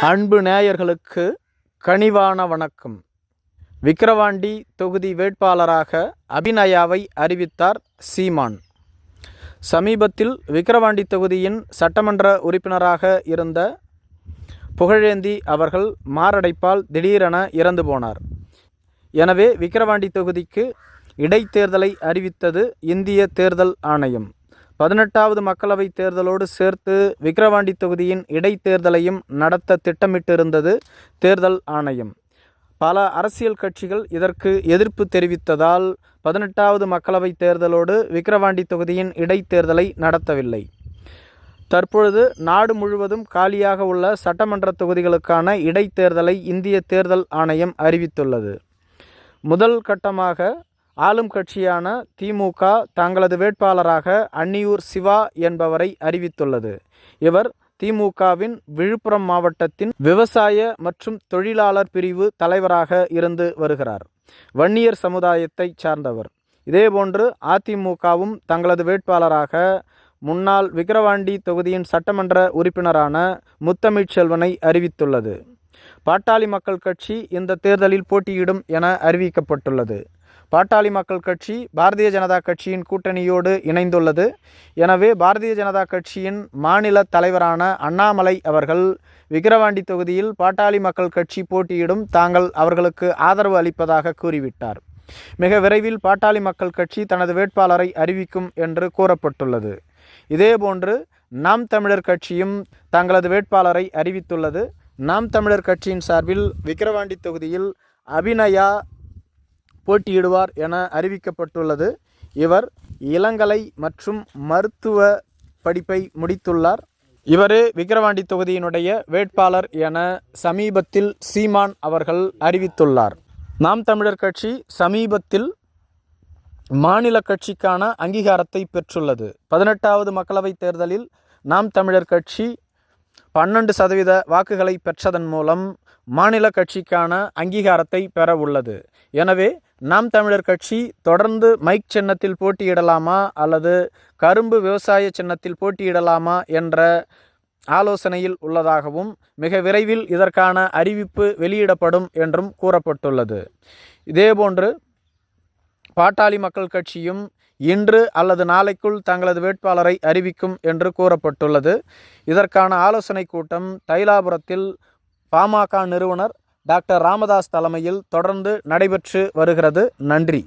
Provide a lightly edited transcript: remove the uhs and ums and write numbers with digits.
அன்பு நேயர்களுக்கு கனிவான வணக்கம். விக்கிரவாண்டி தொகுதி வேட்பாளராக அபிநயாவை அறிவித்தார் சீமான். சமீபத்தில் விக்கிரவாண்டி தொகுதியின் சட்டமன்ற உறுப்பினராக இருந்த புகழேந்தி அவர்கள் மாரடைப்பால் திடீரென இறந்து போனார். எனவே விக்கிரவாண்டி தொகுதிக்கு இடைத்தேர்தலை அறிவித்தது இந்திய தேர்தல் ஆணையம். 18வது மக்களவைத் தேர்தலோடு சேர்த்து விக்கிரவாண்டி தொகுதியின் இடைத்தேர்தலையும் நடத்த திட்டமிட்டிருந்தது தேர்தல் ஆணையம். பல அரசியல் கட்சிகள் இதற்கு எதிர்ப்பு தெரிவித்ததால் 18வது மக்களவைத் தேர்தலோடு விக்கிரவாண்டி தொகுதியின் இடைத்தேர்தலை நடத்தவில்லை. தற்பொழுது நாடு முழுவதும் காலியாக உள்ள சட்டமன்ற தொகுதிகளுக்கான இடைத்தேர்தலை இந்திய தேர்தல் ஆணையம் அறிவித்துள்ளது. முதல் கட்டமாக ஆளும் கட்சியான திமுக தங்களது வேட்பாளராக அன்னியூர் சிவா என்பவரை அறிவித்துள்ளது. இவர் திமுகவின் விழுப்புரம் மாவட்டத்தின் விவசாய மற்றும் தொழிலாளர் பிரிவு தலைவராக இருந்து வருகிறார். வன்னியர் சமுதாயத்தை சார்ந்தவர். இதேபோன்று அதிமுகவும் தங்களது வேட்பாளராக முன்னாள் விக்கிரவாண்டி தொகுதியின் சட்டமன்ற உறுப்பினரான முத்தமிழ்ச்செல்வனை அறிவித்துள்ளது. பாட்டாளி மக்கள் கட்சி இந்த தேர்தலில் போட்டியிடும் என அறிவிக்கப்பட்டுள்ளது. பாட்டாளி மக்கள் கட்சி பாரதிய ஜனதா கட்சியின் கூட்டணியோடு இணைந்துள்ளது. எனவே பாரதிய ஜனதா கட்சியின் மாநில தலைவரான அண்ணாமலை அவர்கள் விக்கிரவாண்டி தொகுதியில் பாட்டாளி மக்கள் கட்சி போட்டியிடும் தாங்கள் அவர்களுக்கு ஆதரவு அளிப்பதாக கூறிவிட்டார். மிக விரைவில் பாட்டாளி மக்கள் கட்சி தனது வேட்பாளரை அறிவிக்கும் என்று கூறப்பட்டுள்ளது. இதேபோன்று நாம் தமிழர் கட்சியும் தங்களது வேட்பாளரை அறிவித்துள்ளது. நாம் தமிழர் கட்சியின் சார்பில் விக்கிரவாண்டி தொகுதியில் அபிநயா போட்டியிடுவார் என அறிவிக்கப்பட்டுள்ளது. இவர் இளங்கலை மற்றும் மருத்துவ படிப்பை முடித்துள்ளார். இவரே விக்கிரவாண்டி தொகுதியினுடைய வேட்பாளர் என சமீபத்தில் சீமான் அவர்கள் அறிவித்துள்ளார். நாம் தமிழர் கட்சி சமீபத்தில் மாநில கட்சிக்கான அங்கீகாரத்தை பெற்றுள்ளது. 18வது மக்களவைத் தேர்தலில் நாம் தமிழர் கட்சி 12% வாக்குகளை பெற்றதன் மூலம் மாநில கட்சிக்கான அங்கீகாரத்தை பெற உள்ளது. எனவே நாம் தமிழர் கட்சி தொடர்ந்து மைக் சின்னத்தில் போட்டியிடலாமா அல்லது கரும்பு விவசாய சின்னத்தில் போட்டியிடலாமா என்ற ஆலோசனையில் உள்ளதாகவும் மிக விரைவில் இதற்கான அறிவிப்பு வெளியிடப்படும் என்றும் கூறப்பட்டுள்ளது. இதேபோன்று பாட்டாளி மக்கள் கட்சியும் இன்று அல்லது நாளைக்குள் தங்களது வேட்பாளரை அறிவிக்கும் என்று கூறப்பட்டுள்ளது. இதற்கான ஆலோசனை கூட்டம் தைலாபுரத்தில் பாமக நிறுவனர் டாக்டர் ராமதாஸ் தலைமையில் தொடர்ந்து நடைபெற்று வருகிறது. நன்றி.